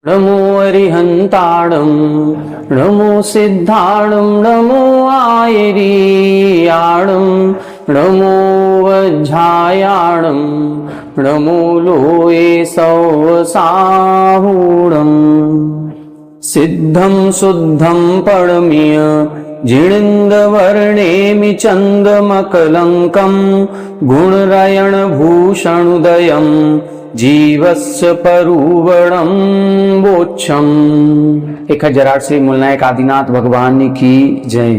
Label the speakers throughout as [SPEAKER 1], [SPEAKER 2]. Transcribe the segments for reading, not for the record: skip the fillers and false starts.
[SPEAKER 1] नमो अरिहंताणं नमो सिद्धाणं नमो आयरीयाणं नमो वज्झायाणं नमो लोये सौसाहूणम् सिद्धं शुद्धं परमीय जिणिन्दवर्णेमि चन्दमकलङ्कं गुणरयणभूषणुदयं जीवस्य परुवणं बोच्छम। 1008 श्री मूलनायक आदिनाथ भगवान की जय।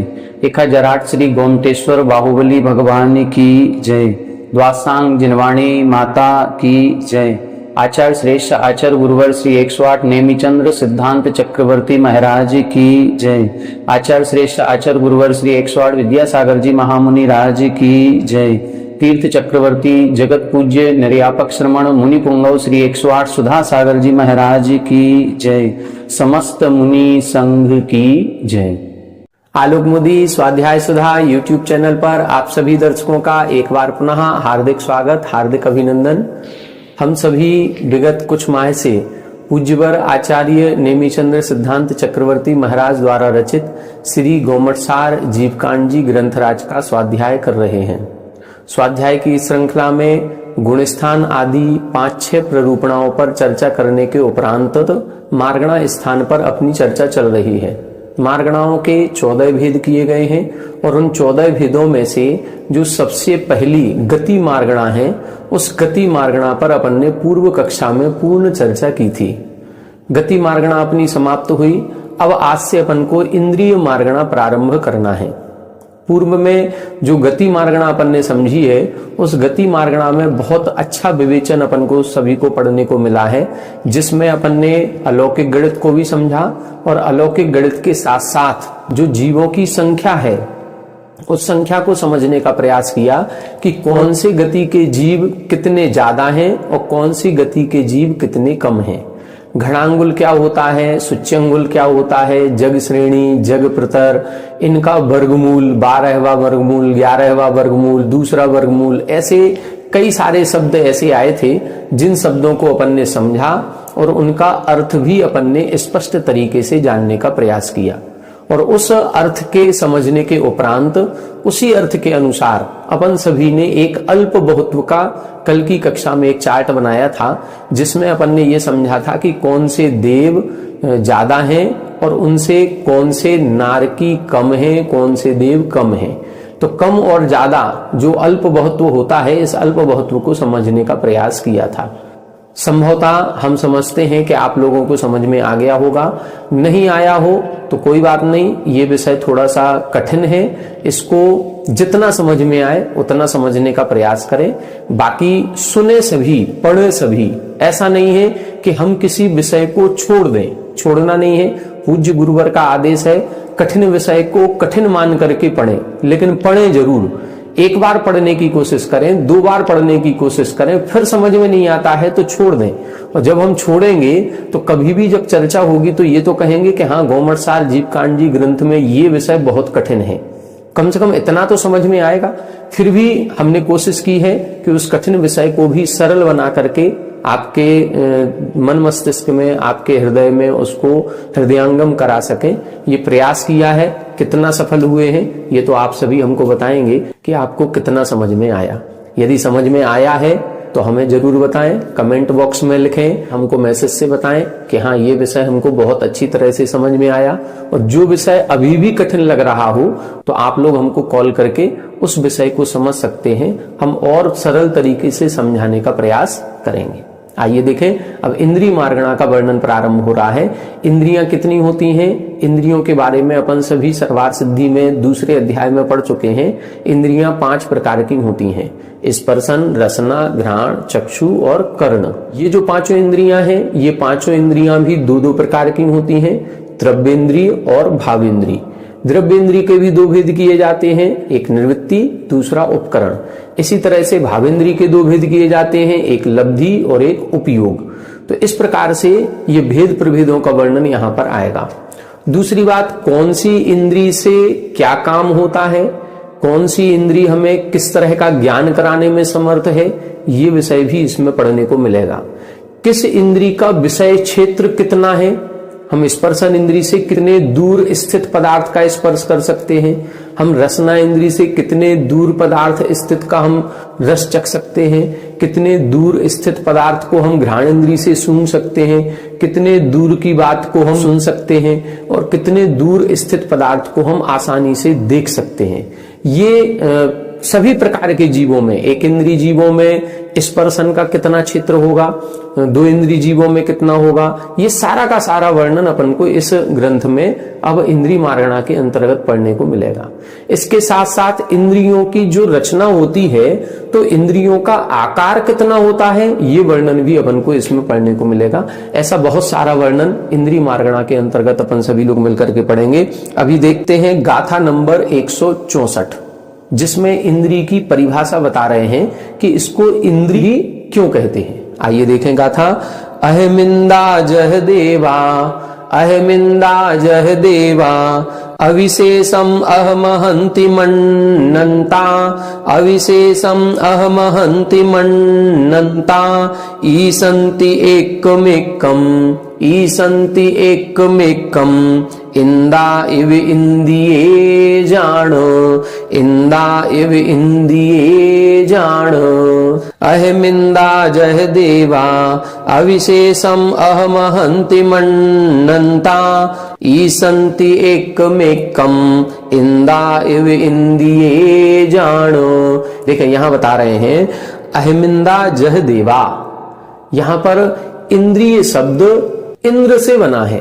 [SPEAKER 1] 1008 श्री गोमटेश्वर बाहुबली भगवान की जय। द्वासांग जिनवाणी माता की जय। आचार्य श्रेष्ठ आचार्य गुरुवर श्री 108 नेमिचंद्र सिद्धांत चक्रवर्ती महाराज की जय। आचार्य श्रेष्ठ आचार्य गुरुवर श्री 108 विद्यासागर जी महामुनि राज की जय। तीर्थ चक्रवर्ती जगत पूज्य निर्यापक श्रमण मुनि पुंगव श्री 108 सुधा सागर जी महाराज की जय। समस्त मुनि संघ की जय। आलोक मोदी स्वाध्याय सुधा यूट्यूब चैनल पर आप सभी दर्शकों का एक बार पुनः हार्दिक स्वागत, हार्दिक अभिनंदन। हम सभी विगत कुछ माह से पूज्यवर आचार्य नेमिचंद्र सिद्धांत चक्रवर्ती महाराज द्वारा रचित श्री गोमटसार जीवकांड जी ग्रंथराज का स्वाध्याय कर रहे हैं। स्वाध्याय की श्रृंखला में गुणस्थान आदि 5-6 प्ररूपणाओं पर चर्चा करने के उपरांत मार्गणा स्थान पर अपनी चर्चा चल रही है। मार्गणाओं के 14 भेद किए गए हैं और उन 14 भेदों में से जो सबसे पहली गति मार्गणा है, उस गति मार्गणा पर अपन ने पूर्व कक्षा में पूर्ण चर्चा की थी। गति मार्गणा अपनी समाप्त हुई। अब आज से अपन को इंद्रिय मार्गणा प्रारंभ करना है। पूर्व में जो गति मार्गणा अपन ने समझी है, उस गति मार्गणा में बहुत अच्छा विवेचन अपन को सभी को पढ़ने को मिला है, जिसमें अपन ने अलौकिक गणित को भी समझा और अलौकिक गणित के साथ साथ जो जीवों की संख्या है, उस संख्या को समझने का प्रयास किया कि कौन से गति के जीव कितने ज्यादा हैं और कौन सी गति के जीव कितने कम हैं। घड़ांगुल क्या होता है, सूच्यंगुल क्या होता है, जग श्रेणी, जग प्रतर, इनका वर्गमूल, 12वां वर्गमूल, 11वां वर्गमूल, दूसरा वर्गमूल, ऐसे कई सारे शब्द ऐसे आए थे जिन शब्दों को अपन ने समझा और उनका अर्थ भी अपन ने स्पष्ट तरीके से जानने का प्रयास किया। और उस अर्थ के समझने के उपरांत उसी अर्थ के अनुसार अपन सभी ने एक अल्प बहुत्व का कल की कक्षा में एक चार्ट बनाया था, जिसमें अपन ने ये समझा था कि कौन से देव ज्यादा हैं और उनसे कौन से नारकी कम हैं, कौन से देव कम हैं। तो कम और ज्यादा जो अल्प बहुत्व होता है, इस अल्प बहुत्व को समझने का प्रयास किया था। संभवतः हम समझते हैं कि आप लोगों को समझ में आ गया होगा। नहीं आया हो तो कोई बात नहीं, ये विषय थोड़ा सा कठिन है, इसको जितना समझ में आए उतना समझने का प्रयास करें। बाकी सुने सभी, पढ़े सभी, ऐसा नहीं है कि हम किसी विषय को छोड़ दें, छोड़ना नहीं है। पूज्य गुरुवर का आदेश है कठिन विषय को कठिन मान करके पढ़ें, लेकिन पढ़ें जरूर। एक बार पढ़ने की कोशिश करें, 2 बार पढ़ने की कोशिश करें, फिर समझ में नहीं आता है तो छोड़ दें। और जब हम छोड़ेंगे तो कभी भी जब चर्चा होगी तो ये तो कहेंगे कि हाँ, गोमटसार जीवकांड जी ग्रंथ में ये विषय बहुत कठिन है। कम से कम इतना तो समझ में आएगा। फिर भी हमने कोशिश की है कि उस कठिन विषय को भी सरल बना करके आपके मन मस्तिष्क में, आपके हृदय में उसको हृदयंगम करा सकें। ये प्रयास किया है। कितना सफल हुए हैं ये तो आप सभी हमको बताएंगे कि आपको कितना समझ में आया। यदि समझ में आया है तो हमें जरूर बताएं, कमेंट बॉक्स में लिखें, हमको मैसेज से बताएं कि हाँ, ये विषय हमको बहुत अच्छी तरह से समझ में आया। और जो विषय अभी भी कठिन लग रहा हो तो आप लोग हमको कॉल करके उस विषय को समझ सकते हैं। हम और सरल तरीके से समझाने का प्रयास करेंगे। आइए देखें, अब इंद्रिय मार्गणा का वर्णन प्रारंभ हो रहा है। इंद्रियां कितनी होती हैं? इंद्रियों के बारे में अपन सभी सर्वार सिद्धि में दूसरे अध्याय में पढ़ चुके हैं। इंद्रियां 5 प्रकार की होती हैं: स्पर्शन, रसना, घ्राण, चक्षु और कर्ण। ये जो 5 इंद्रियां हैं, ये 5 इंद्रियां भी 2-2 प्रकार की होती हैं, द्रव्येंद्रिय और भावेंद्रिय। द्रव्येंद्रिय के भी 2 भेद किए जाते हैं, एक निवृत्ति, दूसरा उपकरण। इसी तरह से भावेंद्रिय के 2 भेद किए जाते हैं, एक लब्धि और एक उपयोग। तो इस प्रकार से ये भेद प्रभेदों का वर्णन यहाँ पर आएगा। दूसरी बात, कौन सी इंद्रिय से क्या काम होता है, कौन सी इंद्रिय हमें किस तरह का ज्ञान कराने में समर्थ है, ये विषय भी इसमें पढ़ने को मिलेगा।
[SPEAKER 2] किस इंद्री का विषय क्षेत्र कितना है, हम स्पर्शन इंद्री से कितने दूर स्थित पदार्थ का स्पर्श कर सकते हैं, हम रसना इंद्री से कितने दूर पदार्थ स्थित का हम रस चख सकते हैं, कितने दूर स्थित पदार्थ को हम घ्राण इंद्री से सूंघ सकते हैं, कितने दूर की बात को हम सुन सकते हैं और कितने दूर स्थित पदार्थ को हम आसानी से देख सकते हैं। ये सभी प्रकार के जीवों में, एक इंद्री जीवों में स्पर्शन का कितना क्षेत्र होगा, दो इंद्री जीवों में कितना होगा, ये सारा का सारा वर्णन अपन को इस ग्रंथ में अब इंद्री मार्गणा के अंतर्गत पढ़ने को मिलेगा। इसके साथ साथ इंद्रियों की जो रचना होती है, तो इंद्रियों का आकार कितना होता है, ये वर्णन भी अपन को इसमें पढ़ने को मिलेगा। ऐसा बहुत सारा वर्णन इंद्री मार्गणा के अंतर्गत अपन सभी लोग मिलकर के पढ़ेंगे। अभी देखते हैं गाथा नंबर 164, जिसमें इंद्री की परिभाषा बता रहे हैं कि इसको इंद्री क्यों कहते हैं। आइए देखें गाथा। अहमिंदा जह देवा, अहमिंदा जह देवा, अविशेषम अहमहंति मन्नन्ता, अविशेषम अहमहंति मन्नन्ता, ईसन्ति एकमेकम, ईसन्ति एकमेकम, इंदा इव इंदिये जान, इंदा इव इंदिये जान। अहमिंदा जह देवा, अविशेषम अहमहंति मन्नन्ता, ईसन्ति एकमेकम, इंदा इव इंदिये जान। देखिए यहां बता रहे हैं अहमिंदा जह देवा, यहां पर इंद्रिय शब्द इंद्र से बना है।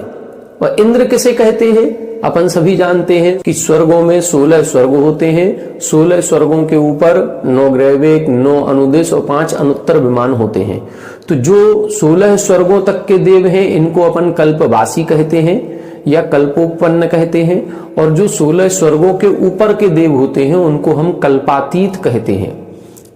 [SPEAKER 2] और इंद्र किसे कहते हैं, अपन सभी जानते हैं कि स्वर्गों में 16 स्वर्ग होते हैं। 16 स्वर्गों के ऊपर 9 ग्रैविक, 9 अनुदिश और 5 अनुत्तर विमान होते हैं। तो जो 16 स्वर्गों तक के देव हैं, इनको अपन कल्पवासी कहते हैं या कल्पोत्पन्न कहते हैं। और जो 16 स्वर्गों के ऊपर के देव होते हैं, उनको हम कल्पातीत कहते हैं।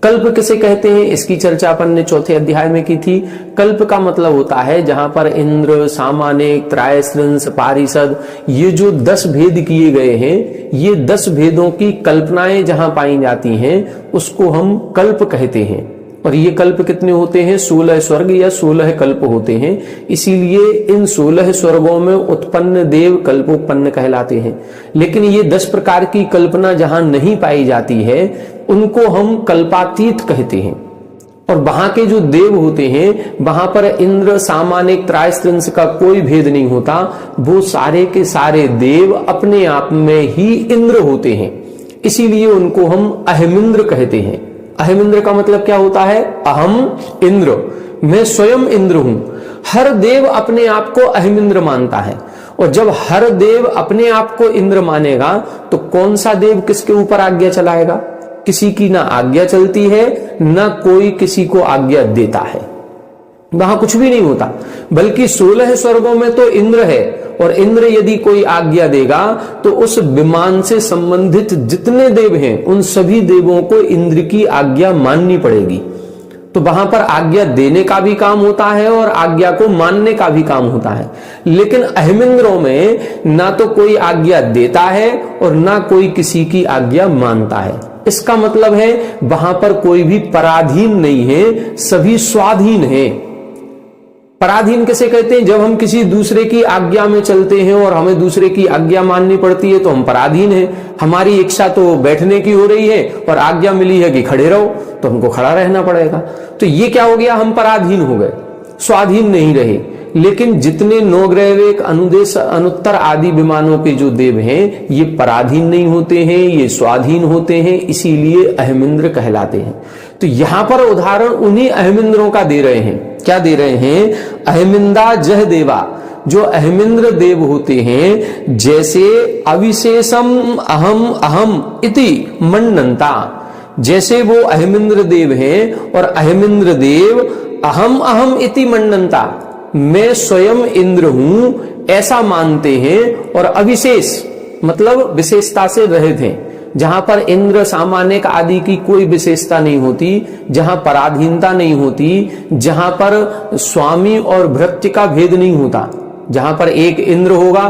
[SPEAKER 2] कल्प किसे कहते हैं, इसकी चर्चा अपन ने 4थे अध्याय में की थी। कल्प का मतलब होता है जहां पर इंद्र, सामानिक, त्रायस्त्रिंश, पारिषद, ये जो 10 भेद किए गए हैं, ये 10 भेदों की कल्पनाएं जहां पाई जाती हैं, उसको हम कल्प कहते हैं। और ये कल्प कितने होते हैं, 16 स्वर्ग या 16 कल्प होते हैं। इसीलिए इन 16 स्वर्गों में उत्पन्न देव कल्पोत्पन्न कहलाते हैं। लेकिन ये 10 प्रकार की कल्पना जहां नहीं पाई जाती है, उनको हम कल्पातीत कहते हैं। और वहां के जो देव होते हैं, वहां पर इंद्र, सामानिक, त्रायस्त्रिंश का कोई भेद नहीं होता। वो सारे के सारे देव अपने आप में ही इंद्र होते हैं। इसीलिए उनको हम अहमिंद्र कहते हैं। अहमिंद्र का मतलब क्या होता है, अहम इंद्र, मैं स्वयं इंद्र हूं। हर देव अपने आप को अहमिंद्र मानता है। और जब हर देव अपने आप को इंद्र मानेगा, तो कौन सा देव किसके ऊपर आज्ञा चलाएगा, किसी की ना आज्ञा चलती है, ना कोई किसी को आज्ञा देता है। वहां कुछ भी नहीं होता। बल्कि 16 स्वर्गों में तो इंद्र है, और इंद्र यदि कोई आज्ञा देगा तो उस विमान से संबंधित जितने देव हैं, उन सभी देवों को इंद्र की आज्ञा माननी पड़ेगी। तो वहां पर आज्ञा देने का भी काम होता है और आज्ञा को मानने का भी काम होता है। लेकिन अहमिंद्रों में ना तो कोई आज्ञा देता है और ना कोई किसी की आज्ञा मानता है। इसका मतलब है वहां पर कोई भी पराधीन नहीं है, सभी स्वाधीन है। पराधीन किसे कहते हैं, जब हम किसी दूसरे की आज्ञा में चलते हैं और हमें दूसरे की आज्ञा माननी पड़ती है तो हम पराधीन हैं। हमारी इच्छा तो बैठने की हो रही है और आज्ञा मिली है कि खड़े रहो, तो हमको खड़ा रहना पड़ेगा। तो ये क्या हो गया, हम पराधीन हो गए, स्वाधीन नहीं रहे। लेकिन जितने 9 ग्रैविक, अनुदेश, अनुत्तर आदि विमानों के जो देव हैं, ये पराधीन नहीं होते हैं, ये स्वाधीन होते हैं, इसीलिए अहमिंद्र कहलाते हैं। तो यहां पर उदाहरण उन्हीं अहमिंद्रों का दे रहे हैं। क्या दे रहे हैं, अहमिंदा जह देवा, जो अहमिंद्र देव होते हैं, जैसे अविशेषम अहम अहम इति मन्नन्ता, जैसे वो अहमिंद्र देव हैं और अहमिंद्र देव अहम अहम इति मन्नन्ता, मैं स्वयं इंद्र हूं, ऐसा मानते हैं। और अविशेष मतलब विशेषता से रहित हैं, जहां पर इंद्र, सामानिक आदि की कोई विशेषता नहीं होती, जहां पराधीनता नहीं होती, जहां पर स्वामी और भृत्य का भेद नहीं होता, जहां पर एक इंद्र होगा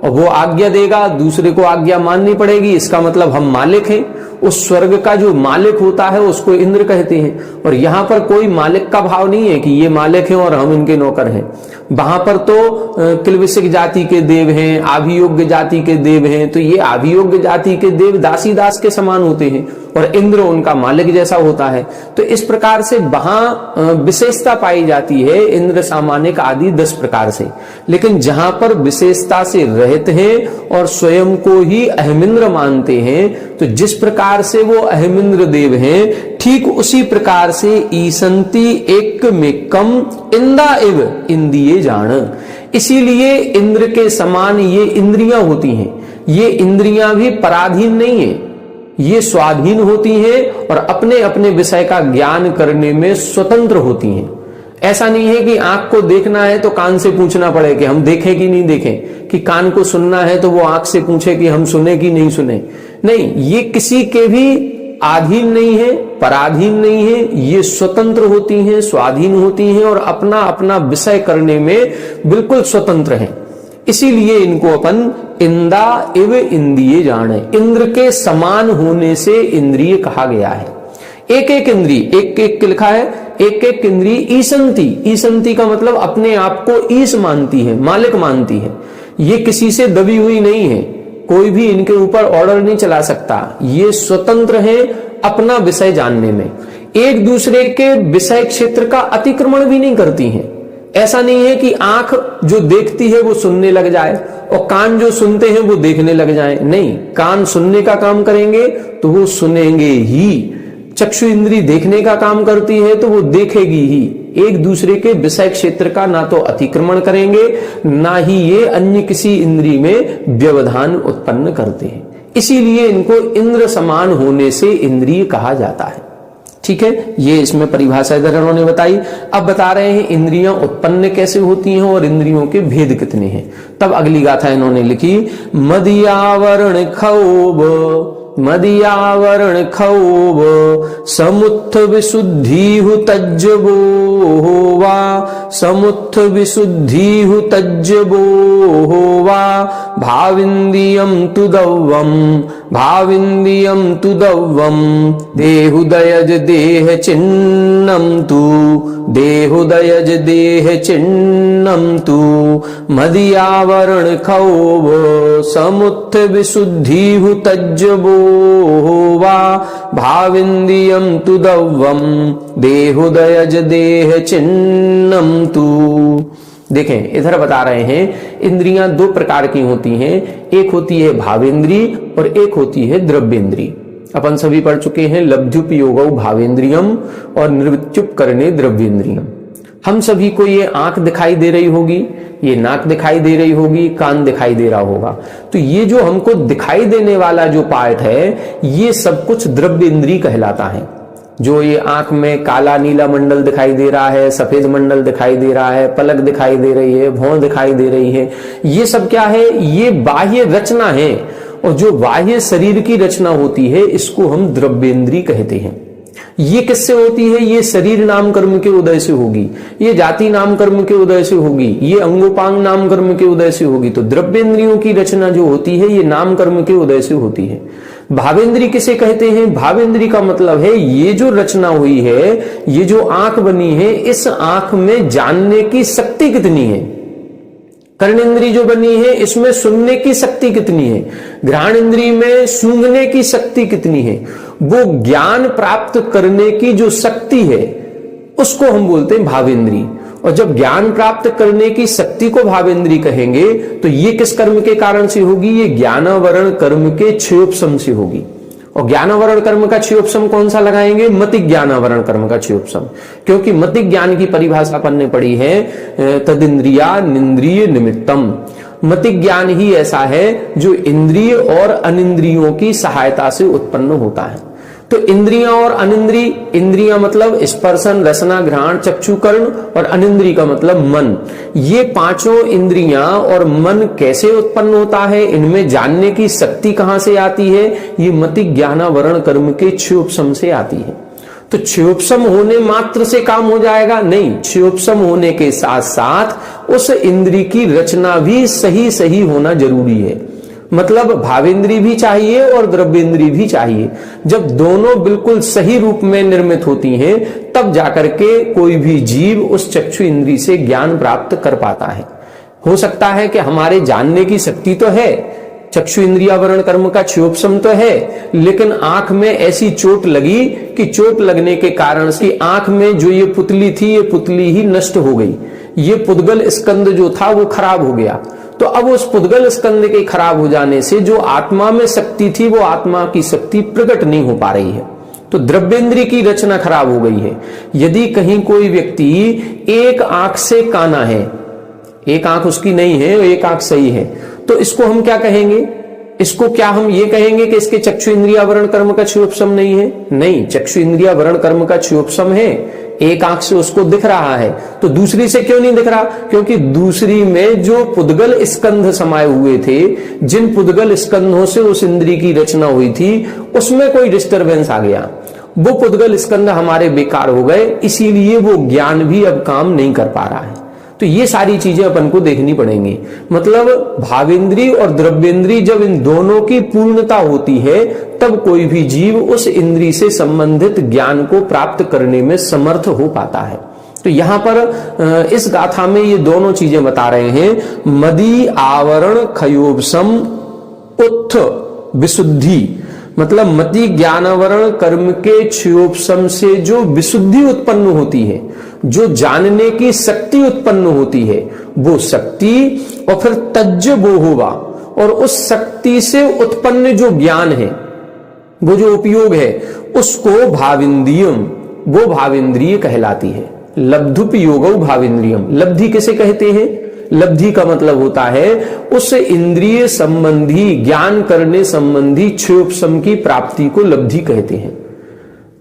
[SPEAKER 2] और वो आज्ञा देगा, दूसरे को आज्ञा माननी पड़ेगी, इसका मतलब हम मालिक हैं। उस स्वर्ग का जो मालिक होता है उसको इंद्र कहते हैं। और यहां पर कोई मालिक का भाव नहीं है कि ये मालिक हैं और हम इनके नौकर हैं। वहां पर तो किलविसिक जाति के देव हैं, आभियोग्य जाति के देव हैं, तो ये आभियोग्य जाति के देव दासी दास के समान होते हैं और इंद्र उनका मालिक जैसा होता है। तो इस प्रकार से वहां विशेषता पाई जाती है इंद्र, सामानिक आदि 10 प्रकार से। लेकिन जहां पर विशेषता से रहित हैं और स्वयं को ही अहमिंद्र मानते हैं, तो जिस प्रकार से वो अहमिंद्र देव हैं, ठीक उसी प्रकार से ईसंती एक में कम इंदा इव इंदिये जान। इसीलिए इंद्र के समान ये इंद्रियां होती हैं। ये इंद्रियां भी पराधीन नहीं है, ये स्वाधीन होती हैं और अपने अपने विषय का ज्ञान करने में स्वतंत्र होती हैं। ऐसा नहीं है कि आंख को देखना है तो कान से पूछना पड़े कि हम देखें कि नहीं देखें, कि कान को सुनना है तो वो आंख से पूछे कि हम सुने कि नहीं सुने। नहीं, ये किसी के भी आधीन नहीं है, पराधीन नहीं है, ये स्वतंत्र होती हैं, स्वाधीन होती हैं और अपना अपना विषय करने में बिल्कुल स्वतंत्र हैं। इसीलिए इनको अपन इंदा इव इंद्रिय जाने, इंद्र के समान होने से इंद्रिय कहा गया है। एक एक इंद्रिय, एक एक लिखा है, एक एक इंद्रिय ईसंती। ईसंती का मतलब अपने आप को ईश मानती है, मालिक मानती है। ये किसी से दबी हुई नहीं है, कोई भी इनके ऊपर ऑर्डर नहीं चला सकता। ये स्वतंत्र है अपना विषय जानने में, एक दूसरे के विषय क्षेत्र का अतिक्रमण भी नहीं करती हैं। ऐसा नहीं है कि आंख जो देखती है वो सुनने लग जाए और कान जो सुनते हैं वो देखने लग जाए। नहीं, कान सुनने का काम करेंगे तो वो सुनेंगे ही, चक्षु इंद्री देखने का काम करती है तो वो देखेगी ही। एक दूसरे के विषय क्षेत्र का ना तो अतिक्रमण करेंगे, ना ही ये अन्य किसी इंद्री में व्यवधान उत्पन्न करते हैं। इसीलिए इनको इंद्र समान होने से इंद्रिय कहा जाता है। ठीक है, ये इसमें परिभाषा इधर उन्होंने बताई। अब बता रहे हैं इंद्रियां उत्पन्न कैसे होती हैं और इंद्रियों के भेद कितने हैं। तब अगली गाथा इन्होंने लिखी, मदियावरण खौब, मदियावरण खौब समुत्थ विशुद्धि हु तज्जबो होवा, समुत्थ विशुद्धि हु तज्जबो होवा, भाविंदियम तुदव्वम, भाविंदियम तुदव्वम, देहुदयज देह चिन्नम तु, देहुदयज देह चिन्नम तु, मदियावरण खौब समुत्थ विशुद्धि हु तज्जबो होवा, भाविंदियम तुदव्वम, देहुदयज देह चिन्नम तु। देखें, इधर बता रहे हैं इंद्रियां 2 प्रकार की होती हैं, एक होती है भावेंद्री और एक होती है द्रव्येंद्री। अपन सभी पढ़ चुके हैं लब्धुपयोगौ भावेंद्रियम और निर्विच्युप करने द्रव्येंद्रियम। हम सभी को ये आंख दिखाई दे रही होगी, ये नाक दिखाई दे रही होगी, कान दिखाई दे रहा होगा। तो ये जो हमको दिखाई देने वाला जो पार्ट है, ये सब कुछ द्रव्य इंद्री कहलाता है। जो ये आंख में काला नीला मंडल दिखाई दे रहा है, सफेद मंडल दिखाई दे रहा है, पलक दिखाई दे रही है, भौं दिखाई दे रही है, ये सब क्या है? ये बाह्य रचना है। और जो बाह्य शरीर की रचना होती है, इसको हम द्रव्येंद्री कहते हैं। ये किससे होती है? ये शरीर नाम कर्म के उदय से होगी, ये जाति नाम कर्म के उदय से होगी, ये अंगोपांग नाम कर्म के उदय से होगी। तो द्रव्येंद्रियों की रचना जो होती है, ये नाम कर्म के उदय से होती है। भावेंद्री किसे कहते हैं? भावेंद्री का मतलब है ये जो रचना हुई है, ये जो आंख बनी है, इस आंख में जानने की शक्ति कितनी है। कर्णेंद्री जो बनी है, इसमें सुनने की शक्ति कितनी है। घ्राण इंद्री में सूंघने की शक्ति कितनी है। वो ज्ञान प्राप्त करने की जो शक्ति है, उसको हम बोलते हैं भावेंद्री। और जब ज्ञान प्राप्त करने की शक्ति को भावेंद्री कहेंगे, तो ये किस कर्म के कारण से होगी? ये ज्ञानावरण कर्म के क्षयोपशम से होगी। और ज्ञानावरण कर्म का क्षयोपशम कौन सा लगाएंगे? मतिक ज्ञानावरण कर्म का क्षयोपशम। क्योंकि मतिक ज्ञान की परिभाषा अपन ने पढ़ी है, तदिंद्रिया निंद्रिय निमित्तम। मतिक ज्ञान ही ऐसा है जो इंद्रिय और अनिंद्रियों की सहायता से उत्पन्न होता है। तो इंद्रियां और अनिंद्री, इंद्रियां मतलब स्पर्शन, रसना, घ्राण, चक्षु, कर्ण, और अनिंद्री का मतलब मन। ये पांचों इंद्रियां और मन कैसे उत्पन्न होता है, इनमें जानने की शक्ति कहां से आती है? ये मतिक ज्ञानावरण कर्म के क्षयोपशम से आती है। तो क्षयोपशम होने मात्र से काम हो जाएगा? नहीं, क्षयोपशम होने के साथ साथ उस इंद्री की रचना भी सही सही होना जरूरी है। मतलब भावेंद्री भी चाहिए और द्रव्येंद्री भी चाहिए। जब दोनों बिल्कुल सही रूप में निर्मित होती हैं तब जाकर के कोई भी जीव उस चक्षु इंद्री से ज्ञान प्राप्त कर पाता है। हो सकता है कि हमारे जानने की शक्ति तो है, चक्षु इंद्रियावरण कर्म का क्षयोपशम तो है, लेकिन आंख में ऐसी चोट लगी कि चोट लगने के कारण से आंख में जो ये पुतली थी, ये पुतली ही नष्ट हो गई। ये पुद्गल स्कंद जो था वो खराब हो गया। तो अब उस पुद्गल स्कंद के खराब हो जाने से जो आत्मा में शक्ति थी वो आत्मा की शक्ति प्रकट नहीं हो पा रही है। तो द्रव्येंद्री की रचना खराब हो गई है। यदि कहीं कोई व्यक्ति एक आंख से काना है, एक आंख उसकी नहीं है, एक आंख सही है, तो इसको हम क्या कहेंगे? इसको क्या हम ये कहेंगे कि इसके चक्षु इंद्रियावरण कर्म का क्षयोपशम नहीं है? नहीं, चक्षु इंद्रियावरण कर्म का क्षयोपशम है। एक आंख से उसको दिख रहा है, तो दूसरी से क्यों नहीं दिख रहा? क्योंकि दूसरी में जो पुद्गल स्कंध समाये हुए थे, जिन पुद्गल स्कंधों से उस इंद्री की रचना हुई थी, उसमें कोई डिस्टरबेंस आ गया। वो पुद्गल स्कंध हमारे बेकार हो गए, इसीलिए वो ज्ञान भी अब काम नहीं कर पा रहा है। तो ये सारी चीजें अपन को देखनी पड़ेंगी। मतलब भावेंद्री और द्रव्येंद्री जब इन दोनों की पूर्णता होती है तब कोई भी जीव उस इंद्री से संबंधित ज्ञान को प्राप्त करने में समर्थ हो पाता है। तो यहां पर इस गाथा में ये दोनों चीजें बता रहे हैं। मदी आवरण खयोपशम उत्थ विशुद्धि, मतलब मति ज्ञानावरण कर्म के क्षयोपशम से जो विशुद्धि उत्पन्न होती है, जो जानने की शक्ति उत्पन्न होती है, वो शक्ति और फिर तज्ज वो होगा, और उस शक्ति से उत्पन्न जो ज्ञान है, वो जो उपयोग है, उसको भाविंद्रियम, वो भावेंद्रिय कहलाती है। लब्धुपयोगौ भावेंद्रियम। लब्धि किसे कहते हैं? लब्धि का मतलब होता है उस इंद्रिय संबंधी, ज्ञान करने संबंधी क्षयोपशम की प्राप्ति को लब्धि कहते हैं।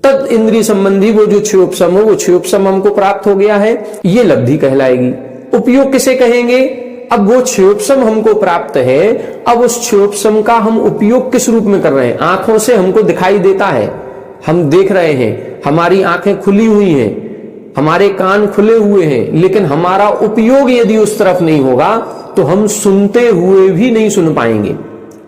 [SPEAKER 2] तद इंद्रिय संबंधी वो जो क्षयोपशम हो, वो क्षयोपशम हमको प्राप्त हो गया है, ये लब्धि कहलाएगी। उपयोग किसे कहेंगे? अब वो क्षयोपशम हमको प्राप्त है, अब उस क्षयोपशम का हम उपयोग किस रूप में कर रहे हैं? आंखों से हमको दिखाई देता है, हम देख रहे हैं, हमारी आंखें खुली हुई हैं, हमारे कान खुले हुए हैं, लेकिन हमारा उपयोग यदि उस तरफ नहीं होगा तो हम सुनते हुए भी नहीं सुन पाएंगे।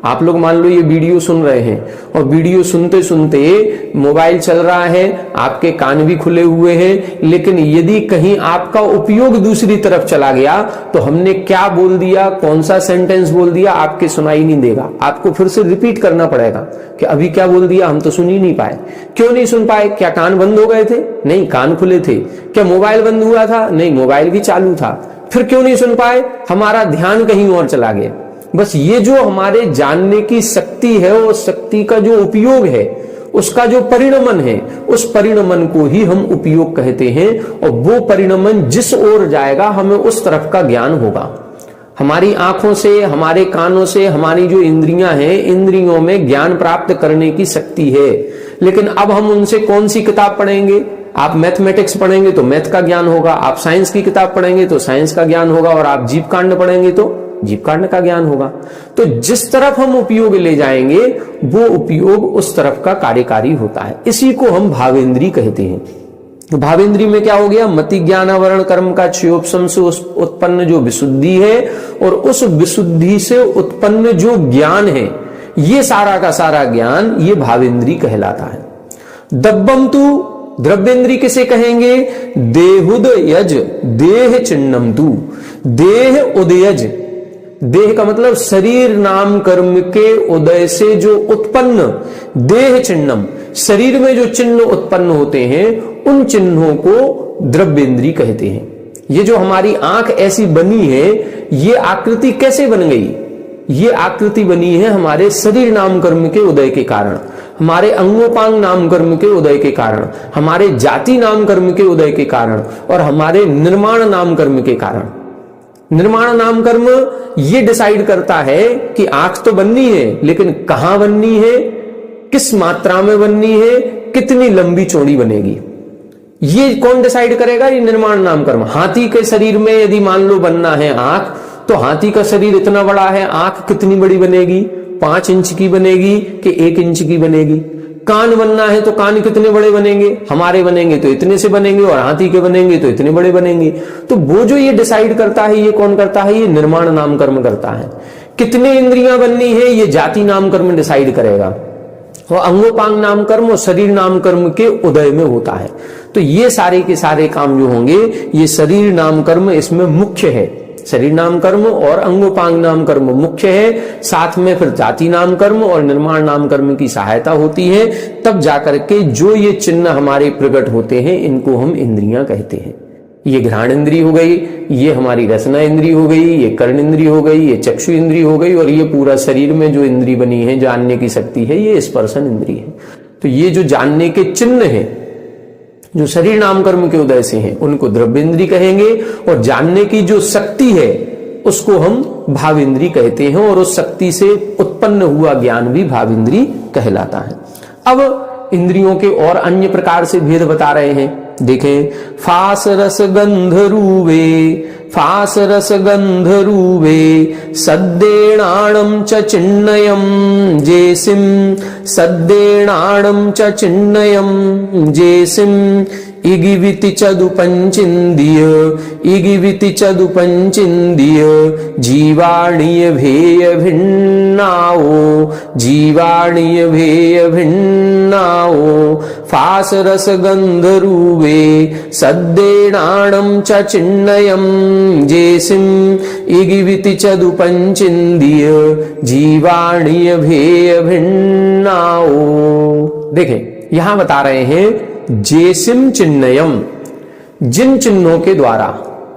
[SPEAKER 2] आप लोग मान लो ये वीडियो सुन रहे हैं और वीडियो सुनते सुनते मोबाइल चल रहा है, आपके कान भी खुले हुए हैं, लेकिन यदि कहीं आपका उपयोग दूसरी तरफ चला गया तो हमने क्या बोल दिया, कौन सा सेंटेंस बोल दिया, आपके सुनाई नहीं देगा। आपको फिर से रिपीट करना पड़ेगा कि अभी क्या बोल दिया, हम तो सुन ही नहीं पाए। क्यों नहीं सुन पाए? क्या कान बंद हो गए थे? नहीं, कान खुले थे। क्या मोबाइल बंद हुआ था? नहीं, मोबाइल भी चालू था। फिर क्यों नहीं सुन पाए? हमारा ध्यान कहीं और चला गया। बस ये जो हमारे जानने की शक्ति है, उस शक्ति का जो उपयोग है, उसका जो परिणमन है, उस परिणमन को ही हम उपयोग कहते हैं, और वो परिणमन जिस ओर जाएगा हमें उस तरफ का ज्ञान होगा। हमारी आंखों से, हमारे कानों से, हमारी जो इंद्रियां हैं, इंद्रियों में ज्ञान प्राप्त करने की शक्ति है, लेकिन अब हम उनसे कौन सी किताब पढ़ेंगे? आप मैथमेटिक्स पढ़ेंगे तो मैथ का ज्ञान होगा, आप साइंस की किताब पढ़ेंगे तो साइंस का ज्ञान होगा, और आप जीव कांड पढ़ेंगे तो जीव कांड का ज्ञान होगा। तो जिस तरफ हम उपयोग ले जाएंगे वो उपयोग उस तरफ का कार्यकारी होता है। इसी को हम भावेंद्री कहते हैं। तो भावेंद्री में क्या हो गया? मति ज्ञानावरण कर्म का क्षयोपशम से उत्पन्न जो विशुद्धि है और उस विशुद्धि से उत्पन्न जो ज्ञान है, ये सारा का सारा ज्ञान ये भावेंद्री कहलाता है। दब्बम तु द्रव्येंद्री किसे कहेंगे? देहुदयज देह चिन्नम तु, देह उदयज, देह का मतलब शरीर नाम कर्म के उदय से जो उत्पन्न देह चिन्हम, शरीर में जो चिन्ह उत्पन्न होते हैं उन चिन्हों को द्रव्येंद्री कहते हैं। ये जो हमारी आंख ऐसी बनी है, ये आकृति कैसे बन गई? ये आकृति बनी है हमारे शरीर नाम कर्म के उदय के कारण, हमारे अंगोपांग नाम कर्म के उदय के कारण, हमारे जाति नाम कर्म के उदय के कारण, और हमारे निर्माण नाम कर्म के कारण। निर्माण नाम कर्म ये डिसाइड करता है कि आंख तो बननी है, लेकिन कहां बननी है, किस मात्रा में बननी है, कितनी लंबी चौड़ी बनेगी, ये कौन डिसाइड करेगा? ये निर्माण नाम कर्म। हाथी के शरीर में यदि मान लो बनना है आंख, तो हाथी का शरीर इतना बड़ा है, आंख कितनी बड़ी बनेगी? 5 इंच की बनेगी कि 1 इंच की बनेगी? कान बनना है तो कान कितने बड़े बनेंगे? हमारे बनेंगे तो इतने से बनेंगे, और हाथी के बनेंगे तो इतने बड़े बनेंगे। तो वो जो ये डिसाइड करता है, ये कौन करता है? ये निर्माण नाम कर्म करता है। कितने इंद्रियां बननी है ये जाति नाम कर्म डिसाइड करेगा, और अंगोपांग नाम कर्म और शरीर नाम कर्म के उदय में होता है। तो ये सारे के सारे काम जो होंगे ये शरीर नाम कर्म इसमें मुख्य है। शरीर नाम कर्म और अंगोपांग नाम कर्म मुख्य है, साथ में फिर जाति नाम कर्म और निर्माण नाम कर्म की सहायता होती है। तब जाकर के जो ये चिन्ह हमारे प्रकट होते हैं इनको हम इंद्रियां कहते हैं। ये घ्राण इंद्री हो गई, ये हमारी रसना इंद्री हो गई, ये कर्ण इंद्री हो गई, ये चक्षु इंद्री हो गई, और ये पूरा शरीर में जो इंद्री बनी है जानने की शक्ति है ये स्पर्शन इंद्री है। तो ये जो जानने के चिन्ह हैं जो शरीर नाम कर्म के उदय से हैं उनको द्रव्य इंद्री कहेंगे, और जानने की जो शक्ति है उसको हम भाव इंद्री कहते हैं, और उस शक्ति से उत्पन्न हुआ ज्ञान भी भाव इंद्री कहलाता है। अब इंद्रियों के और अन्य प्रकार से भेद बता रहे हैं। देखें, फास रस गंध रूवे, फास रस गंध रूवे, सद्देणाणं च चिन्नयं जेसिम, सद्देणाणं च चिन्नयं जेसिम, इगिविति चदुपंचिंदिय, इगिविति चदुपंचिंदिय, जीवाणीय भेय भिन्नाओ, जीवाणीय भेय भिन्नाओ, फास रस गंध रूवे, सद्देणाणं च चिन्नयं जेसिम, इगिविति चदुपंचिंदिय, जीवाणीय भेय भिन्नाओ। देखें, यहां बता रहे हैं जेसिम चिन्नयम, जिन चिन्हों के द्वारा,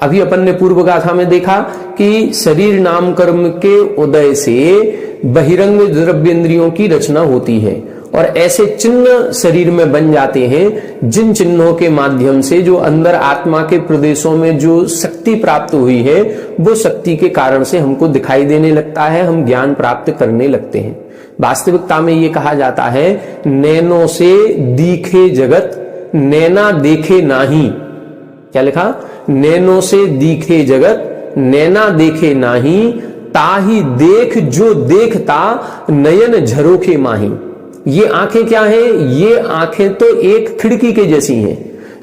[SPEAKER 2] अभी अपन ने पूर्व गाथा में देखा कि शरीर नाम कर्म के उदय से बहिरंग द्रव्य इंद्रियों की रचना होती है, और ऐसे चिन्ह शरीर में बन जाते हैं जिन चिन्हों के माध्यम से जो अंदर आत्मा के प्रदेशों में जो शक्ति प्राप्त हुई है वो शक्ति के कारण से हमको दिखाई देने लगता है, हम ज्ञान प्राप्त करने लगते हैं। वास्तविकता में ये कहा जाता है नैनों से दीखे जगत, नैना देखे नाही। क्या लिखा? नैनों से दीखे जगत, नैना देखे नाही, ताही देख जो देखता, नयन झरोखे माही। ये आंखें क्या हैं? ये आंखें तो एक खिड़की के जैसी हैं।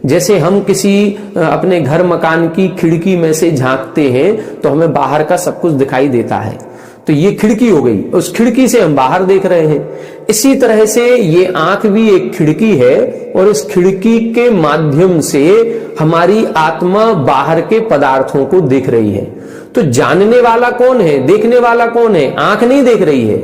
[SPEAKER 2] जैसे हम किसी अपने घर मकान की खिड़की में से झांकते हैं तो हमें बाहर का सब कुछ दिखाई देता है, तो ये खिड़की हो गई, उस खिड़की से हम बाहर देख रहे हैं। इसी तरह से ये आंख भी एक खिड़की है, और इस खिड़की के माध्यम से हमारी आत्मा बाहर के पदार्थों को देख रही है। तो जानने वाला कौन है? देखने वाला कौन है? आंख नहीं देख रही है।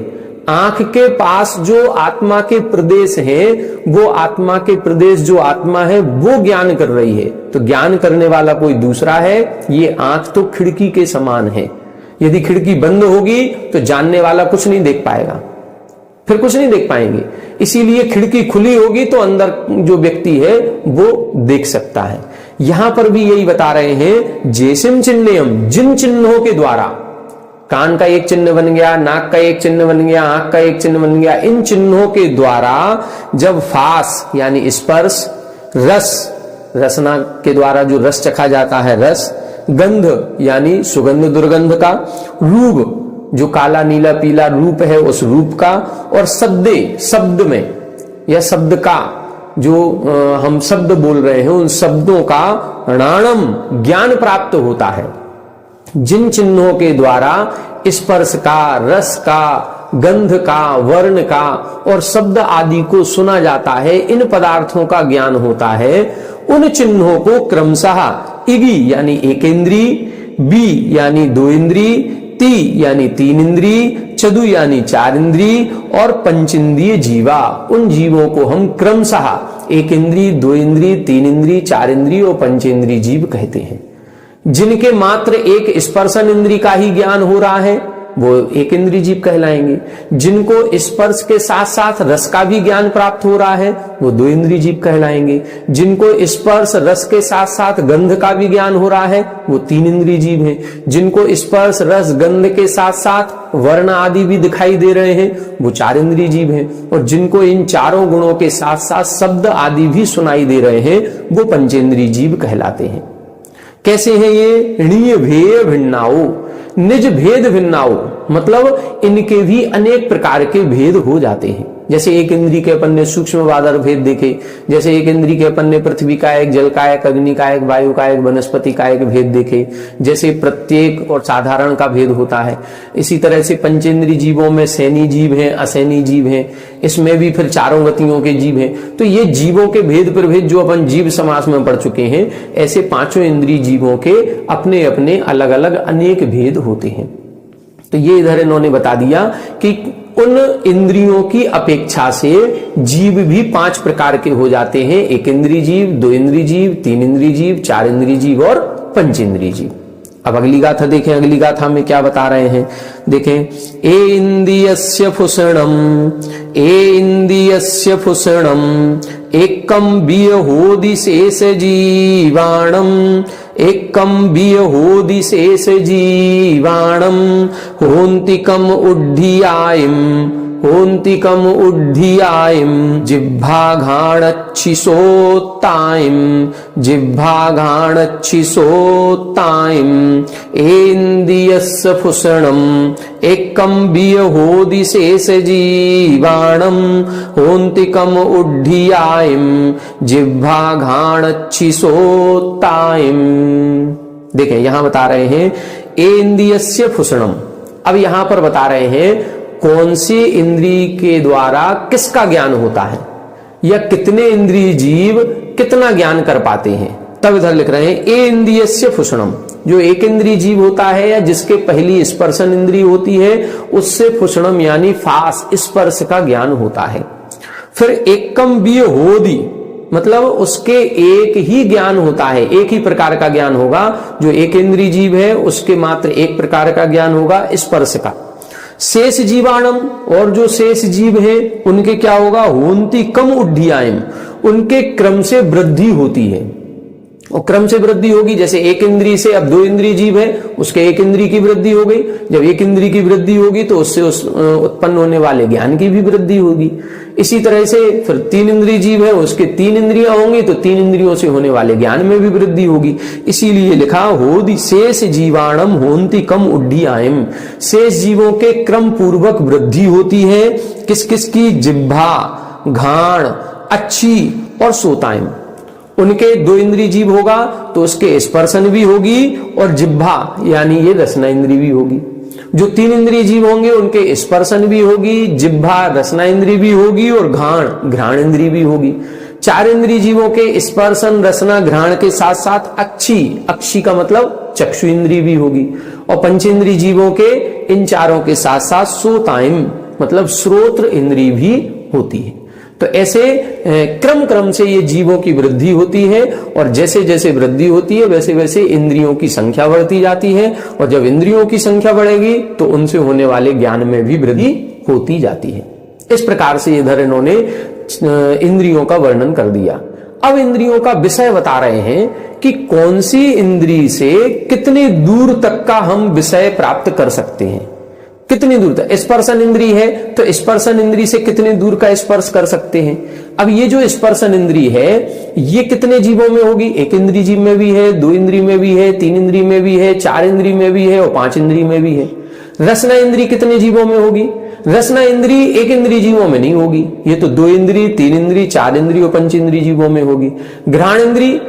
[SPEAKER 2] आंख के पास जो आत्मा के प्रदेश हैं, वो आत्मा के प्रदेश जो आत्मा है वो ज्ञान कर रही है। तो ज्ञान करने वाला कोई दूसरा है। ये आंख तो खिड़की के समान है। यदि खिड़की बंद होगी तो जानने वाला कुछ नहीं देख पाएगा, फिर कुछ नहीं देख पाएंगे। इसीलिए खिड़की खुली होगी तो अंदर जो व्यक्ति है वो देख सकता है। यहां पर भी यही बता रहे हैं, जेसिम चिन्हयम, जिन चिन्हों के द्वारा, कान का एक चिन्ह बन गया, नाक का एक चिन्ह बन गया, आंख का एक चिन्ह बन गया, इन चिन्हों के द्वारा जब फास यानी स्पर्श, रस, रसना के द्वारा जो रस चखा जाता है रस, गंध यानी सुगंध दुर्गंध का, रूप जो काला नीला पीला रूप है उस रूप का, और सद्दे शब्द में या शब्द का जो हम शब्द बोल रहे हैं उन शब्दों का णाणम ज्ञान प्राप्त होता है। जिन चिन्हों के द्वारा स्पर्श का, रस का, गंध का, वर्ण का और शब्द आदि को सुना जाता है, इन पदार्थों का ज्ञान होता है, उन चिन्हों को क्रमशः इगी यानी एक इंद्री, बी यानी दो इंद्री, ती यानी तीन इंद्री, चदु यानी चार इंद्री और पंचेंद्रिय जीवा, उन जीवों को हम क्रमशः एक इंद्री, दो इंद्री, तीन इंद्री, चार इंद्री और पंचेंद्रिय जीव कहते हैं। जिनके मात्र एक स्पर्शन इंद्री का ही ज्ञान हो रहा है वो एक इंद्रिय जीव कहलाएंगे। जिनको स्पर्श के साथ साथ रस का भी ज्ञान प्राप्त हो रहा है वो दो इंद्रिय जीव कहलाएंगे। जिनको स्पर्श रस के साथ साथ गंध का भी ज्ञान हो रहा है वो तीन इंद्रिय जीव हैं। जिनको स्पर्श रस गंध के साथ साथ वर्ण आदि भी दिखाई दे रहे हैं वो चार इंद्रिय जीव हैं। और जिनको इन चारों गुणों के साथ साथ शब्द आदि भी सुनाई दे रहे हैं वो पंचेंद्रिय जीव कहलाते हैं। कैसे हैं ये? णीय भेय भिन्नाओ, निज भेद भिन्नाओ, मतलब इनके भी अनेक प्रकार के भेद हो जाते हैं। जैसे एक इंद्री के अपन ने सूक्ष्म बादर भेद देखे, जैसे एक इंद्री के अपन ने पृथ्वी का एक, जल का एक, अग्नि का एक, वायु का एक, वनस्पति का एक भेद देखे, जैसे प्रत्येक और साधारण का भेद होता है। इसी तरह से पंचेंद्री जीवों में सैनी जीव हैं, असैनी जीव हैं, इसमें भी फिर चारों गतियों के जीव हैं। तो ये जीवों के भेद प्रभेद जो अपन जीव समास में पढ़ चुके हैं, ऐसे पांचों इंद्रिय जीवों के अपने अपने अलग अलग अनेक भेद होते हैं। तो ये इधर इन्होंने बता दिया कि उन इंद्रियों की अपेक्षा से जीव भी 5 प्रकार के हो जाते हैं। एक इंद्रिय जीव, 2 इंद्रिय जीव, 3 इंद्रिय जीव, 4 इंद्रिय जीव और पंचेंद्रिय जीव। अब अगली गाथा देखें, अगली गाथा में क्या बता रहे हैं, देखें। ए इंद्रियस्य फुसणम, ए इंद्रियस्य फुसणम, एकम बियहोदि शेष जीवाणम, एकम बियहोदि शेष जीवाणम, होन्तिकम उड्ढियायम, होन्तिकम उड्ढियायम, जिह्वाघाणच्छिसोत्तायम, जिह्वाघाणच्छिसोत्तायम, एन्द्रियस्य फुसणम, एकम बियहोदि शेष जीवाणम, होन्तिकम उड्ढियायम, जिह्वाघाणच्छिसोत्तायम। देखें यहां बता रहे हैं एन्द्रियस्य फुसणम। अब यहां पर बता रहे हैं कौन सी इंद्रिय के द्वारा किसका ज्ञान होता है, या कितने इंद्रिय जीव कितना ज्ञान कर पाते हैं। तब इधर लिख रहे हैं ए इंद्रियस्य फुसणम, जो एक इंद्रिय जीव होता है या जिसके पहली स्पर्शन इंद्रिय होती है, उससे फुसणम यानी फास, स्पर्श का ज्ञान होता है। फिर एकम बियहोदि, मतलब उसके एक ही ज्ञान होता है, एक ही प्रकार का ज्ञान होगा। जो एक इंद्रिय जीव है उसके मात्र एक प्रकार का ज्ञान होगा, स्पर्श का। शेष जीवाणम, और जो शेष जीव है उनके क्या होगा, होन्ति कम उड्ढियायम, उनके क्रम से वृद्धि होती है। और क्रम से वृद्धि होगी, जैसे एक इंद्रिय से अब 2 इंद्रिय जीव है, उसके एक इंद्रिय की वृद्धि हो गई। जब एक इंद्रिय की वृद्धि होगी तो उससे उत्पन्न होने वाले ज्ञान की भी वृद्धि होगी। इसी तरह से फिर 3 इंद्रिय जीव है, उसके 3 इंद्रियां होंगी तो 3 इंद्रियों से होने वाले ज्ञान में भी वृद्धि होगी। इसीलिए लिखा होदि शेष जीवाणम होन्ति कम उड्ढियायम, शेष जीवों के क्रम पूर्वक वृद्धि होती है। किस किस की, जिह्वा, घाण, अच्छी और सोतायम। उनके 2 इंद्रिय जीव होगा तो उसके स्पर्शन भी होगी, और जिह्वा यानी ये रसना इंद्रिय भी होगी। जो 3 इंद्रिय जीव होंगे उनके स्पर्शन भी होगी, जिह्वा रसना इंद्रिय भी होगी, और घ्राण, घ्राण इंद्रिय भी होगी। 4 इंद्रिय जीवों के स्पर्शन, रसना, घ्राण के साथ साथ अच्छी, अक्षी का मतलब चक्षु इंद्रिय भी होगी। और पंचेंद्रिय जीवों के इन चारों के साथ साथ सोतायम मतलब श्रोत्र इंद्रिय भी होती है। तो ऐसे क्रम क्रम से ये जीवों की वृद्धि होती है, और जैसे जैसे वृद्धि होती है वैसे वैसे इंद्रियों की संख्या बढ़ती जाती है। और जब इंद्रियों की संख्या बढ़ेगी तो उनसे होने वाले ज्ञान में भी वृद्धि होती जाती है। इस प्रकार से इधर इन्होंने इंद्रियों का वर्णन कर दिया। अब इंद्रियों का विषय बता रहे हैं कि कौन सी इंद्रिय से कितने दूर तक का हम विषय प्राप्त कर सकते हैं, कितनी दूर तक। स्पर्शन इंद्रिय है तो स्पर्शन इंद्रिय से कितने दूर का स्पर्श कर सकते हैं। अब ये जो स्पर्शन इंद्रिय है ये कितने जीवों में होगी, एक इंद्रिय जीव में भी है, 2 इंद्रिय में भी है, 3 इंद्रिय में भी है, 4 इंद्रिय में भी है और 5 इंद्रिय में भी है। रसना इंद्रिय कितने जीवों में होगी, रसना इंद्रिय एक इंद्रिय जीवों में नहीं होगी, ये तो 2 इंद्रिय, 3 इंद्रिय, 4 इंद्रिय और 5 इंद्रिय जीवों में होगी। घ्राण इंद्रिय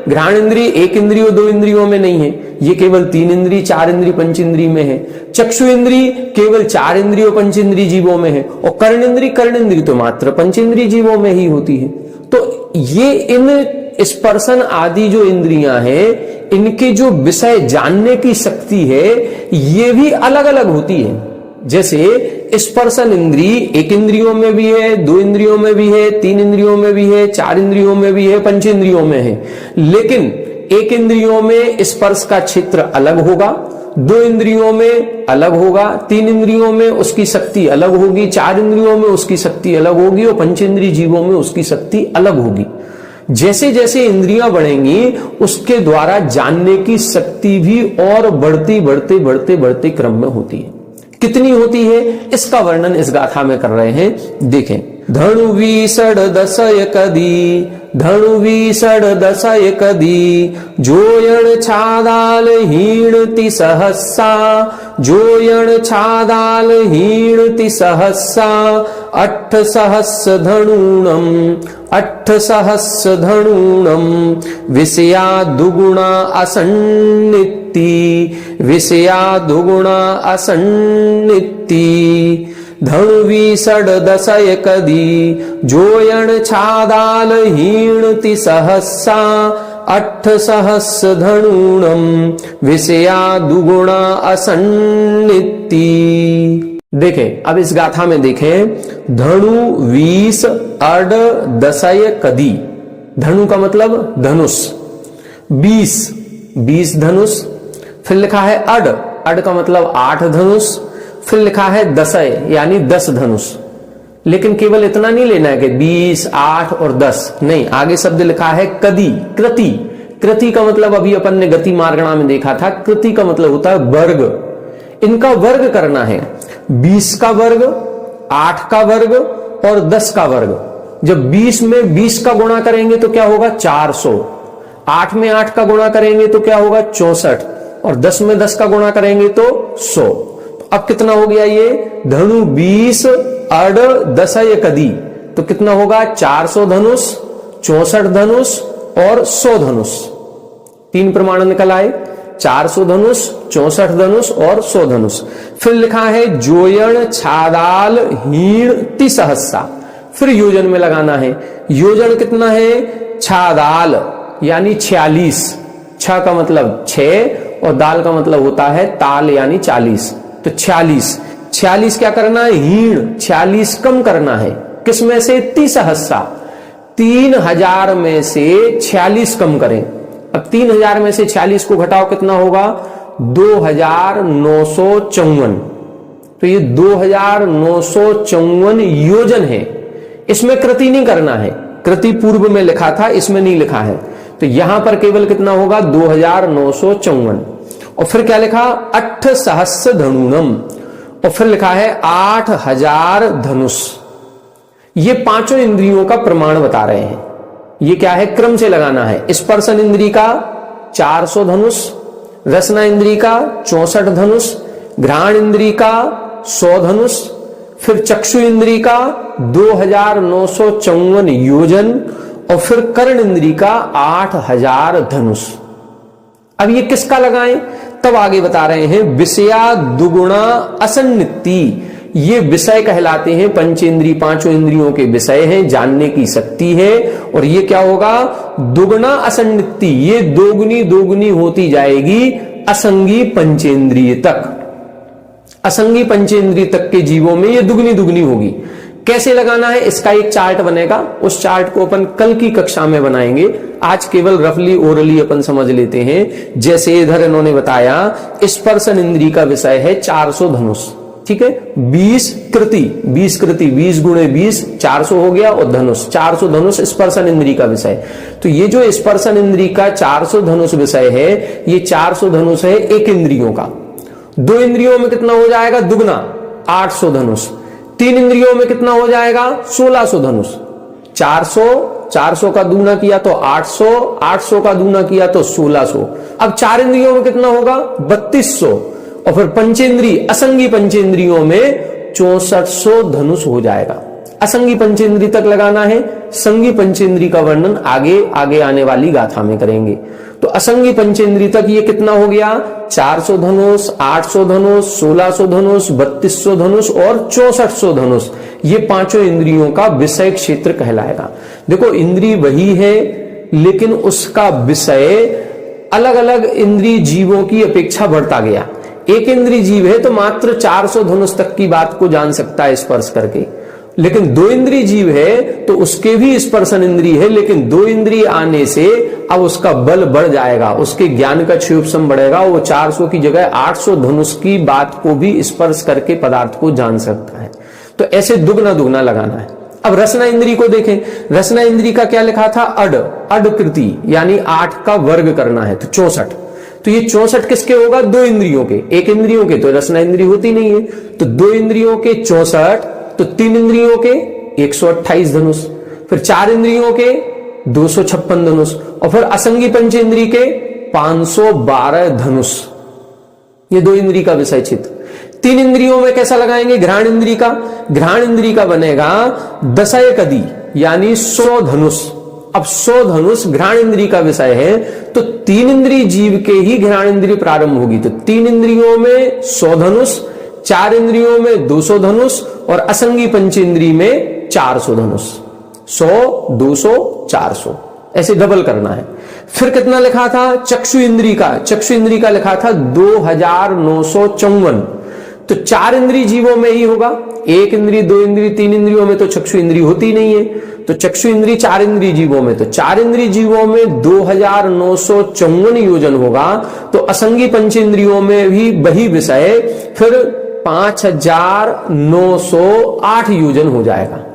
[SPEAKER 2] एक इंद्रिय और 2 इंद्रियों में नहीं है, ये केवल 3 इंद्रिय, 4 इंद्रिय, 5 इंद्रिय में है। चक्षु इंद्रिय केवल 4 इंद्रिय और 5 इंद्रिय जीवों में है, और कर्ण इंद्रिय तो मात्र 5 इंद्रिय जीवों में ही होती है। तो ये इन स्पर्शन आदि जो इंद्रियां हैं इनके जो विषय जानने की शक्ति है ये भी अलग अलग होती है। जैसे स्पर्शन इंद्रिय एक इंद्रियों में भी है, 2 इंद्रियों में भी है, 3 इंद्रियों में भी है, 4 इंद्रियों में भी है, 5 इंद्रियों में है। लेकिन एक इंद्रियों में स्पर्श का क्षेत्र अलग होगा, 2 इंद्रियों में अलग होगा, 3 इंद्रियों में उसकी शक्ति अलग होगी, 4 इंद्रियों में उसकी शक्ति अलग होगी और 5 इंद्रिय जीवों में उसकी शक्ति अलग होगी। जैसे जैसे इंद्रियां बढ़ेंगी उसके द्वारा जानने की शक्ति भी और बढ़ती बढ़ते बढ़ते बढ़ते क्रम में होती है। कितनी होती है इसका वर्णन इस गाथा में कर रहे हैं। देखें, धनुवी षड दशय कदी, धनुवी षड दशय कदी, जोयण छादाल हीणति सहस्सा, जोयण छादाल हीणति सहस्सा, अट्ठसहस्रधनूणं विषया दुगुणा असन्निति धनुवी षड्दशय कदी जोयण छादाल हीणति सहस्सा 8सहस्रधनूणं विषया दुगुणा असन्निति। देखें, अब इस गाथा में देखें, धनु 20 अड दशय कदी। धनु का मतलब धनुष, 20 धनुष। फिर लिखा है अड, अड का मतलब 8 धनुष। फिर लिखा है दशय यानी 10 धनुष। लेकिन केवल इतना नहीं लेना है कि 20, 8 और 10, नहीं, आगे शब्द लिखा है कदी, कृति। कृति का मतलब अभी अपन ने गति मार्गणा में देखा था, कृति का मतलब होता है वर्ग। इनका वर्ग करना है, 20 का वर्ग, 8 का वर्ग और 10 का वर्ग। जब 20 में 20 का गुणा करेंगे तो क्या होगा 400, 8 में 8 का गुणा करेंगे तो क्या होगा 64 और 10 में 10 का गुणा करेंगे तो 100। अब कितना हो गया ये, धनु 20 अड दशय कदी, तो कितना होगा 400 धनुष, 64 धनुष और 100 धनुष। 3 प्रमाण निकल आए, 400 धनुष, 64 धनुष और 100 धनुष। फिर लिखा है जोयण छादाल हीण ति सहस्सा। फिर योजन में लगाना है, योजन कितना है, छादाल यानी 46, छ का मतलब 6 और दाल का मतलब होता है ताल यानी 40, तो 46 क्या करना है, हीण 46 कम करना है। किसमें से, ति सहस्सा, 3000 में से 46 कम करें। अब 3000 में से 46 को घटाओ, कितना होगा 2954। तो ये 2954 योजन है। इसमें कृति नहीं करना है, कृति पूर्व में लिखा था, इसमें नहीं लिखा है, तो यहां पर केवल कितना होगा 2954। और फिर क्या लिखा, 8सहस्र धनुणम, और फिर लिखा है 8000 धनुष। ये पांचों इंद्रियों का प्रमाण बता रहे हैं। ये क्या है, क्रम से लगाना है। स्पर्शन इंद्री का 400 धनुष, रसना इंद्री का 64 धनुष, घ्राण इंद्री का 100 धनुष, फिर चक्षु इंद्री का 2954 योजन और फिर कर्ण इंद्री का 8000 धनुष। अब ये किसका लगाएं, तब आगे बता रहे हैं विषया दुगुणा असन्निति। ये विषय कहलाते हैं, पंचेंद्रिय पांचों इंद्रियों के विषय हैं, जानने की शक्ति है। और ये क्या होगा, दुगुणा असन्निति, ये दोगुनी होती जाएगी असंगी पंचेंद्रिय तक। असंगी पंचेंद्रिय तक के जीवों में ये दुगनी होगी। कैसे लगाना है, इसका एक चार्ट बनेगा, उस चार्ट को अपन कल की कक्षा में बनाएंगे। आज केवल रफली ओरली अपन समझ लेते हैं। जैसे इधर इन्होंने बताया स्पर्शन इंद्रिय का विषय है 400 धनुष, ठीक है, 20 कृति 20 गुणे 20 400 हो गया, और धनुष 400 धनुष स्पर्शन इंद्रिय का विषय। तो ये जो स्पर्शन इंद्रिय का 400 धनुष विषय है, ये 400 धनुष है एक इंद्रियों का। 2 इंद्रियों में कितना हो जाएगा, दुगना 800 धनुष। 3 इंद्रियों में कितना हो जाएगा, 1600 धनुष। 400 का दूना किया तो 800 का दूना किया तो 1600। अब 4 इंद्रियों में कितना होगा, 3200। और फिर पंचेंद्रिय असंगी पंचेंद्रियों में 6400 धनुष हो जाएगा। असंगी पंचेंद्रिय तक लगाना है, संगी पंचेंद्रिय का वर्णन आगे आने वाली गाथा में करेंगे। तो असंगी पंचेंद्रिय तक ये कितना हो गया, 400 धनुष, 800 धनुष, 1600 धनुष, 3200 धनुष और 6400 धनुष। ये पांचों इंद्रियों का विषय क्षेत्र कहलाएगा। देखो, इंद्रिय वही है, लेकिन उसका विषय अलग अलग इंद्रिय जीवों की अपेक्षा बढ़ता गया। एक इंद्रिय जीव है तो मात्र 400 धनुष तक की बात को जान सकता है स्पर्श करके, लेकिन 2 इंद्रिय जीव है तो उसके भी स्पर्शन इंद्रिय है, लेकिन 2 इंद्रिय आने से अब उसका बल बढ़ जाएगा, उसके ज्ञान का क्षयोपशम बढ़ेगा। वो 400 की जगह 800 धनुष की बात को भी स्पर्श करके पदार्थ को जान सकता है। तो ऐसे दुगना लगाना है। अब रसना इंद्रिय को देखें, रसना इंद्रिय का क्या लिखा था, अड कृति यानी 8 का वर्ग करना है, तो 64। तो ये 64 किसके होगा, 2 इंद्रियों के। एक इंद्रियों के तो रसना इंद्रिय होती नहीं है, तो 2 इंद्रियों के 64, तो 3 इंद्रियों के 128 धनुष, फिर 4 इंद्रियों के 256 धनुष, और फिर असंगी पंचेंद्रिय के 512 धनुष। ये 2 इंद्रिय का विषय क्षेत्र। तीन इंद्रियों में कैसा लगाएंगे घ्राण इंद्री का? घ्राण इंद्री का बनेगा दशयकदी यानी 100 धनुष। अब 100 धनुष घ्राण इंद्री का विषय है, तो तीन इंद्री जीव के ही घ्राण इंद्री प्रारंभ होगी। तो तीन इंद्रियों में 100 धनुष, चार इंद्रियों में 200 धनुष और असंगी पंचेंद्री में 400 धनुष। 100, 200, 400 ऐसे डबल करना है। फिर कितना लिखा था चक्षु इंद्री का? चक्षु इंद्री का लिखा था 2954। तो चार इंद्री जीवों में ही होगा, एक इंद्री, दो इंद्री, तीन इंद्रियों में तो चक्षु इंद्री होती नहीं है। तो चक्षु इंद्री चार इंद्री जीवों में, तो चार इंद्री जीवों में 2954 योजन होगा। तो असंगी पंचेंद्रियों में भी वही विषय, फिर 5908 योजन हो जाएगा।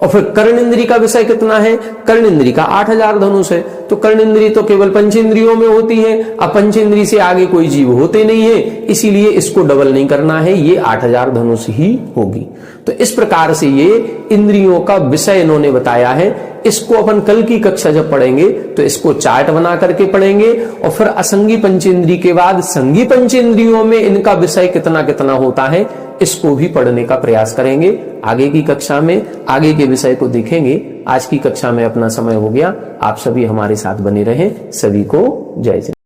[SPEAKER 2] और फिर कर्ण इंद्री का विषय कितना है? कर्ण इंद्री का 8000 धनुष है। तो कर्ण इंद्री तो केवल पंचेंद्रियों में होती है, अब पंचेंद्री से आगे कोई जीव होते नहीं है, इसीलिए इसको डबल नहीं करना है, ये 8000 धनुष ही होगी। तो इस प्रकार से ये इंद्रियों का विषय इन्होंने बताया है। इसको अपन कल की कक्षा जब पढ़ेंगे तो इसको चार्ट बना करके पढ़ेंगे, और फिर असंगी पंचेंद्री के बाद संगी पंचेंद्रियों में इनका विषय कितना कितना होता है, इसको भी पढ़ने का प्रयास करेंगे। आगे की कक्षा में आगे के विषय को देखेंगे। आज की कक्षा में अपना समय हो गया। आप सभी हमारे साथ बने रहें। सभी को जय जय।